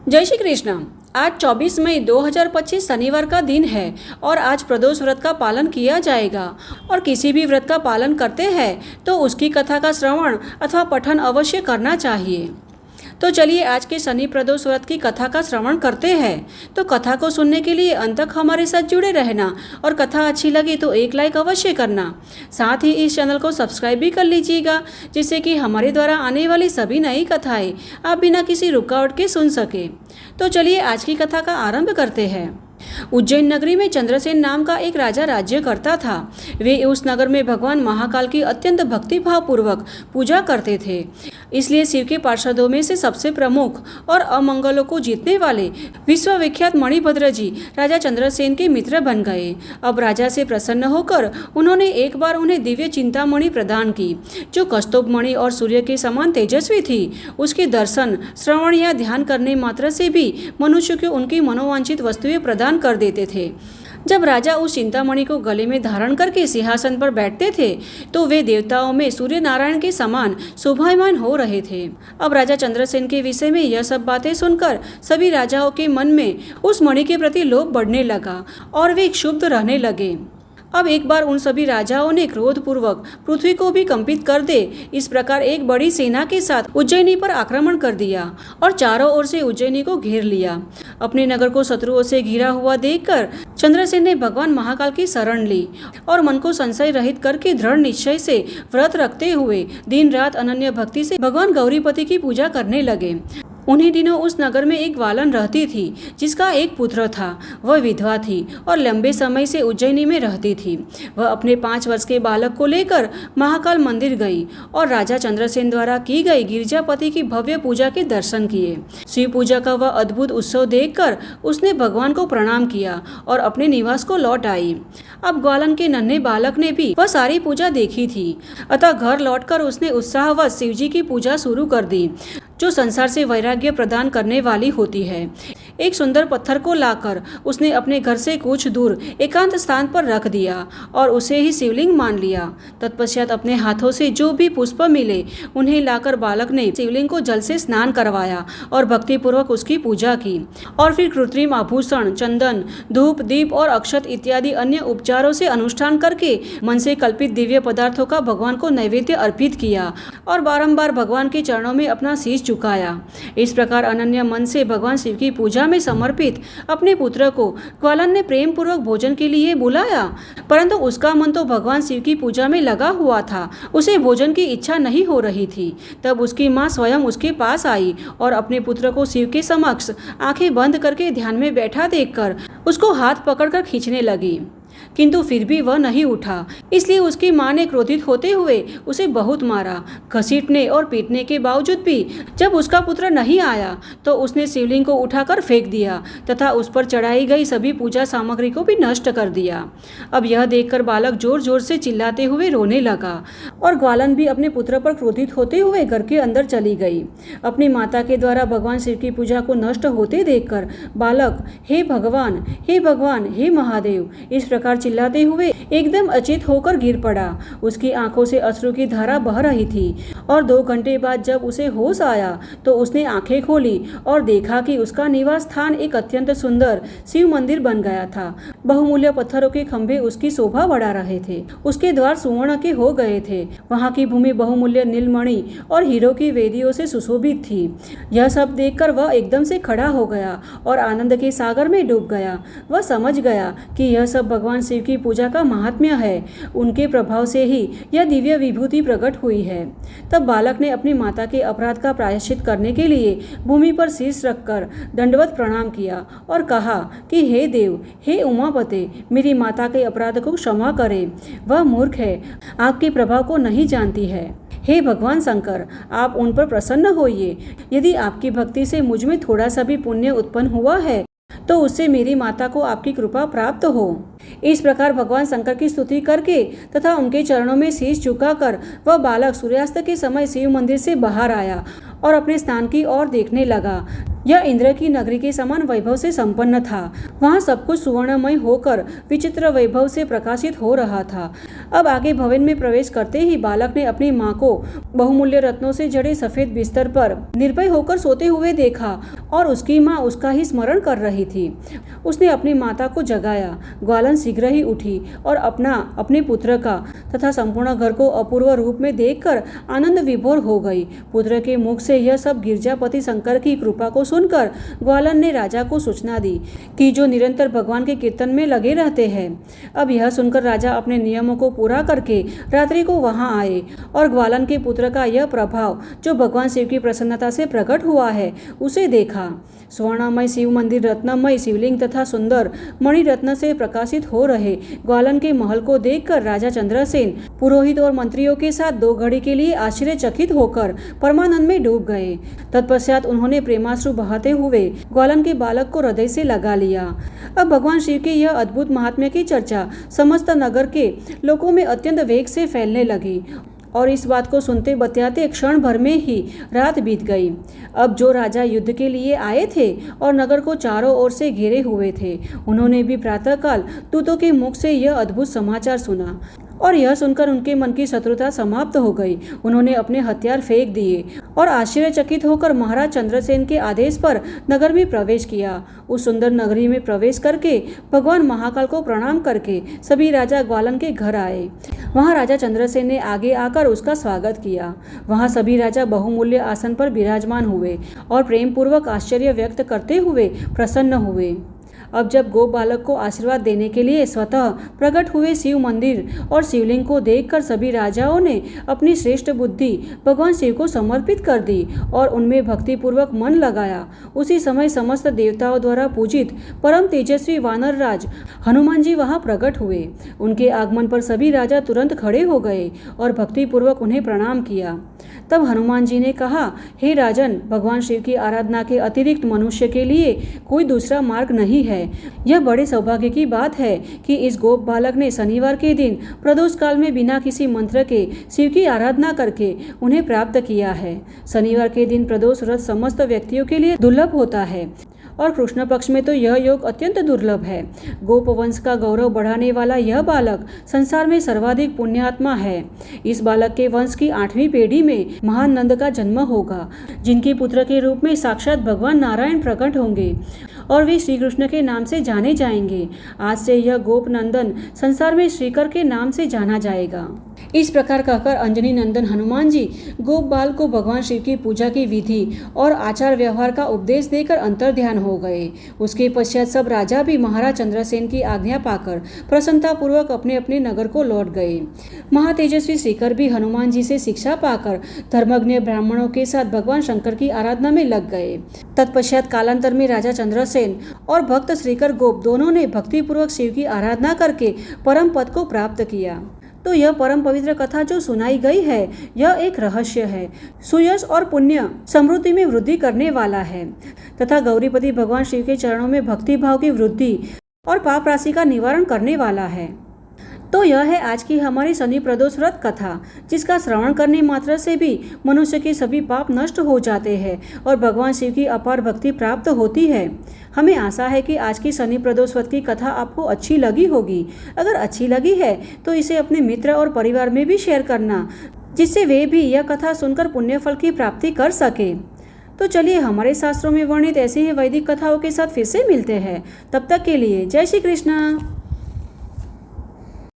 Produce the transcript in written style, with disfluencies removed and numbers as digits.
जय श्री कृष्ण। आज 24 मई 2025 शनिवार का दिन है और आज प्रदोष व्रत का पालन किया जाएगा। और किसी भी व्रत का पालन करते हैं तो उसकी कथा का श्रवण अथवा पठन अवश्य करना चाहिए। तो चलिए आज के शनि प्रदोष व्रत की कथा का श्रवण करते हैं। तो कथा को सुनने के लिए अंत तक हमारे साथ जुड़े रहना और कथा अच्छी लगी तो एक लाइक अवश्य करना। साथ ही इस चैनल को सब्सक्राइब भी कर लीजिएगा, जिससे कि हमारे द्वारा आने वाली सभी नई कथाएं आप बिना किसी रुकावट के सुन सके। तो चलिए आज की कथा का आरंभ करते हैं। उज्जैन नगरी में चंद्रसेन नाम का एक राजा राज्य करता था। वे उस नगर में भगवान महाकाल की अत्यंत भक्तिभाव पूर्वक पूजा करते थे। इसलिए शिव के पार्षदों में से सबसे प्रमुख और अमंगलों को जीतने वाले विश्वविख्यात मणिभद्र जी राजा चंद्रसेन के मित्र बन गए। अब राजा से प्रसन्न होकर उन्होंने एक बार उन्हें दिव्य चिंतामणि प्रदान की, जो कस्तूभ मणि और सूर्य के समान तेजस्वी थी। उसके दर्शन, श्रवण या ध्यान करने मात्र से भी मनुष्य को उनकी मनोवांछित वस्तुएं प्रदान कर देते थे। जब राजा उस चिंतामणि को गले में धारण करके सिंहासन पर बैठते थे तो वे देवताओं में सूर्य नारायण के समान शोभायमान हो रहे थे। अब राजा चंद्रसेन के विषय में यह सब बातें सुनकर सभी राजाओं के मन में उस मणि के प्रति लोभ बढ़ने लगा और वे क्षुब्ध रहने लगे। अब एक बार उन सभी राजाओं ने क्रोधपूर्वक पृथ्वी को भी कंपित कर दे इस प्रकार एक बड़ी सेना के साथ उज्जैनी पर आक्रमण कर दिया और चारों ओर से उज्जैनी को घेर लिया। अपने नगर को शत्रुओं से घिरा हुआ देखकर चंद्रसेन ने भगवान महाकाल की शरण ली और मन को संशय रहित करके दृढ़ निश्चय से व्रत रखते हुए दिन रात अनन्य भक्ति से भगवान गौरीपति की पूजा करने लगे। उन्हीं दिनों उस नगर में एक ग्वालन रहती थी, जिसका एक पुत्र था। वह विधवा थी और लंबे समय से उज्जैनी में रहती थी। वह अपने 5 वर्ष के बालक को लेकर महाकाल मंदिर गई और राजा चंद्रसेन द्वारा की गई गिरिजापति की भव्य पूजा के दर्शन किए। शिव पूजा का वह अद्भुत उत्सव देखकर उसने भगवान को प्रणाम किया और अपने निवास को लौट आई। अब ग्वालन के नन्हे बालक ने भी वह सारी पूजा देखी थी, अतः घर लौटकर उसने उत्साहवश शिवजी की पूजा शुरू कर दी, जो संसार से वैराग्य प्रदान करने वाली होती है। एक सुंदर पत्थर को लाकर उसने अपने घर से कुछ दूर एकांत स्थान पर रख दिया और उसे ही शिवलिंग मान लिया। तत्पश्चात अपने हाथों से जो भी पुष्प मिले उन्हें लाकर बालक ने शिवलिंग को जल से स्नान करवाया और भक्तिपूर्वक उसकी पूजा की और फिर कृत्रिम आभूषण, चंदन, धूप, दीप और अक्षत इत्यादि अन्य उपचारों से अनुष्ठान करके मन से कल्पित दिव्य पदार्थों का भगवान को नैवेद्य अर्पित किया और बारंबार भगवान के चरणों में अपना शीश झुकाया। इस प्रकार अनन्य मन से भगवान शिव की पूजा में समर्पित अपने पुत्र को ग्वालन ने प्रेम पूर्वक भोजन के लिए बुलाया, परंतु उसका मन तो भगवान शिव की पूजा में लगा हुआ था। उसे भोजन की इच्छा नहीं हो रही थी। तब उसकी माँ स्वयं उसके पास आई और अपने पुत्र को शिव के समक्ष आंखें बंद करके ध्यान में बैठा देखकर उसको हाथ पकड़कर खींचने लगी, किंतु फिर भी वह नहीं उठा। इसलिए उसकी मां ने क्रोधित होते हुए उसे बहुत मारा। घसीटने और पीटने के बावजूद भी जब उसका पुत्र नहीं आया तो उसने शिवलिंग को उठाकर फेंक दिया तथा उस पर चढ़ाई गई सभी पूजा सामग्री को भी नष्ट कर दिया। अब यह देखकर बालक जोर जोर से चिल्लाते हुए रोने लगा और ग्वालन भी अपने पुत्र पर क्रोधित होते हुए घर के अंदर चली गई। अपनी माता के द्वारा भगवान शिव की पूजा को नष्ट होते देखकर बालक हे भगवान, हे भगवान, हे महादेव इस प्रकार चिल्लाते हुए एकदम अचेत होकर गिर पड़ा। उसकी आंखों से अश्रु की धारा बह रही थी और 2 घंटे बाद जब उसे होश आया तो उसने आंखें खोली और देखा कि उसका निवास स्थान एक अत्यंत सुंदर शिव मंदिर बन गया था। बहुमूल्य पत्थरों के खंभे उसकी शोभा बढ़ा रहे थे। उसके द्वार सुवर्ण के हो गए थे। वहां की भूमि बहुमूल्य नीलमणि और हीरो की वेदियों से सुशोभित थी। यह सब देखकर वह एकदम से खड़ा हो गया और आनंद के सागर में डूब गया। वह समझ गया कि यह सब भगवान शिव की पूजा का महात्म्य है। उनके प्रभाव से ही यह दिव्य विभूति प्रकट हुई है। तब बालक ने अपनी माता के अपराध का प्रायश्चित करने के लिए भूमि पर शीश रखकर दंडवत प्रणाम किया और कहा कि हे देव, हे उमापते, मेरी माता के अपराध को क्षमा करें। वह मूर्ख है, आपके प्रभाव को नहीं जानती है। हे भगवान शंकर, आप उन पर प्रसन्न होइए। यदि आपकी भक्ति से मुझ में थोड़ा सा भी पुण्य उत्पन्न हुआ है तो उससे मेरी माता को आपकी कृपा प्राप्त हो। इस प्रकार भगवान शंकर की स्तुति करके तथा उनके चरणों में शीश झुकाकर वह बालक सूर्यास्त के समय शिव मंदिर से बाहर आया और अपने स्थान की ओर देखने लगा। यह इंद्र की नगरी के समान वैभव से संपन्न था। वहाँ सब कुछ सुवर्णमय होकर विचित्र वैभव से प्रकाशित हो रहा था। अब आगे भवन में प्रवेश करते ही बालक ने अपनी माँ को बहुमूल्य रत्नों से जड़े सफेद बिस्तर पर निर्भय होकर सोते हुए देखा और उसकी माँ उसका ही स्मरण कर रही थी। उसने अपनी माता को जगाया। ग्वालन शीघ्र ही उठी और अपने पुत्र का तथा संपूर्ण घर को अपूर्व रूप में देखकर आनंद विभोर हो गई। पुत्र के मुख से यह सब गिरजापति शंकर की कृपा को सुनकर ग्वालन ने राजा को सूचना दी कि जो निरंतर भगवान के कीर्तन में लगे रहते हैं। अब यह सुनकर राजा अपने नियमों को पूरा करके रात्रि को वहां आए और ग्वालन के पुत्र का यह प्रभाव जो भगवान शिव की प्रसन्नता से प्रकट हुआ है उसे देखा। स्वर्णमय शिव मंदिर, रत्नमय शिवलिंग तथा सुंदर मणिरत्न से प्रकाशित हो रहे ग्वालन के महल को देखकर राजा चंद्रसेन पुरोहित और मंत्रियों के साथ 2 घड़ी के लिए आश्चर्यचकित होकर परमानंद में डूब गए। तत्पश्चात उन्होंने प्रेमाश्रु बहाते हुए ग्वालन के बालक को हृदय से लगा लिया। अब भगवान शिव के यह अद्भुत महात्म्य की चर्चा समस्त नगर के लोगों में अत्यंत वेग से फैलने लगी और इस बात को सुनते बतियाते क्षण भर में ही रात बीत गई। अब जो राजा युद्ध के लिए आए थे और नगर को चारों ओर से घेरे हुए थे, उन्होंने भी प्रातःकाल दूतों के मुख से यह अद्भुत समाचार सुना और यह सुनकर उनके मन की शत्रुता समाप्त हो गई। उन्होंने अपने हथियार फेंक दिए और आश्चर्यचकित होकर महाराज चंद्रसेन के आदेश पर नगर में प्रवेश किया। उस सुंदर नगरी में प्रवेश करके भगवान महाकाल को प्रणाम करके सभी राजा ग्वालन के घर आए। वहां राजा चंद्रसेन ने आगे आकर उसका स्वागत किया। वहां सभी राजा बहुमूल्य आसन पर विराजमान हुए और प्रेम पूर्वक आश्चर्य व्यक्त करते हुए प्रसन्न हुए। अब जब गोप बालक को आशीर्वाद देने के लिए स्वतः प्रकट हुए शिव मंदिर और शिवलिंग को देखकर सभी राजाओं ने अपनी श्रेष्ठ बुद्धि भगवान शिव को समर्पित कर दी और उनमें भक्तिपूर्वक मन लगाया। उसी समय समस्त देवताओं द्वारा पूजित परम तेजस्वी वानर राज हनुमान जी वहां प्रकट हुए। उनके आगमन पर सभी राजा तुरंत खड़े हो गए और भक्तिपूर्वक उन्हें प्रणाम किया। तब हनुमान जी ने कहा, हे राजन, भगवान शिव की आराधना के अतिरिक्त मनुष्य के लिए कोई दूसरा मार्ग नहीं है। यह बड़े सौभाग्य की बात है कि इस गोप बालक ने शनिवार के दिन प्रदोष काल में बिना किसी मंत्र के शिव की आराधना करके उन्हें प्राप्त किया है। शनिवार के दिन प्रदोष व्रत समस्त व्यक्तियों के लिए दुर्लभ होता है और कृष्ण पक्ष में तो यह योग अत्यंत दुर्लभ है। गोप वंश का गौरव बढ़ाने वाला यह बालक संसार में सर्वाधिक पुण्यात्मा है। इस बालक के वंश की 8वीं पीढ़ी में महान नंद का जन्म होगा, जिनके पुत्र के रूप में साक्षात भगवान नारायण प्रकट होंगे और वे श्री कृष्ण के नाम से जाने जाएंगे। आज से यह गोप नंदन संसार में श्रीकर के नाम से जाना जाएगा। इस प्रकार कहकर अंजनी नंदन हनुमान जी गोप बाल को भगवान शिव की पूजा की विधि और आचार व्यवहार का उपदेश देकर अंतर ध्यान हो गए। उसके पश्चात सब राजा भी महाराज चंद्रसेन की आज्ञा पाकर प्रसन्नता पूर्वक अपने अपने नगर को लौट गए। महातेजस्वी श्रीकर भी हनुमान जी से शिक्षा पाकर धर्मज्ञ ब्राह्मणों के साथ भगवान शंकर की आराधना में लग गए। तत्पश्चात कालांतर में राजा चंद्रसेन और भक्त श्रीकर गोप दोनों ने भक्तिपूर्वक शिव की आराधना करके परम पद को प्राप्त किया। तो यह परम पवित्र कथा जो सुनाई गई है, यह एक रहस्य है, सुयश और पुण्य समृद्धि में वृद्धि करने वाला है तथा गौरीपति भगवान शिव के चरणों में भक्ति भाव की वृद्धि और पाप राशि का निवारण करने वाला है। तो यह है आज की हमारी शनि प्रदोष व्रत कथा, जिसका श्रवण करने मात्र से भी मनुष्य के सभी पाप नष्ट हो जाते हैं और भगवान शिव की अपार भक्ति प्राप्त होती है। हमें आशा है कि आज की शनि प्रदोष व्रत की कथा आपको अच्छी लगी होगी। अगर अच्छी लगी है तो इसे अपने मित्र और परिवार में भी शेयर करना, जिससे वे भी यह कथा सुनकर पुण्य फल की प्राप्ति कर सके। तो चलिए हमारे शास्त्रों में वर्णित ऐसी ही वैदिक कथाओं के साथ फिर से मिलते हैं। तब तक के लिए जय श्री कृष्ण।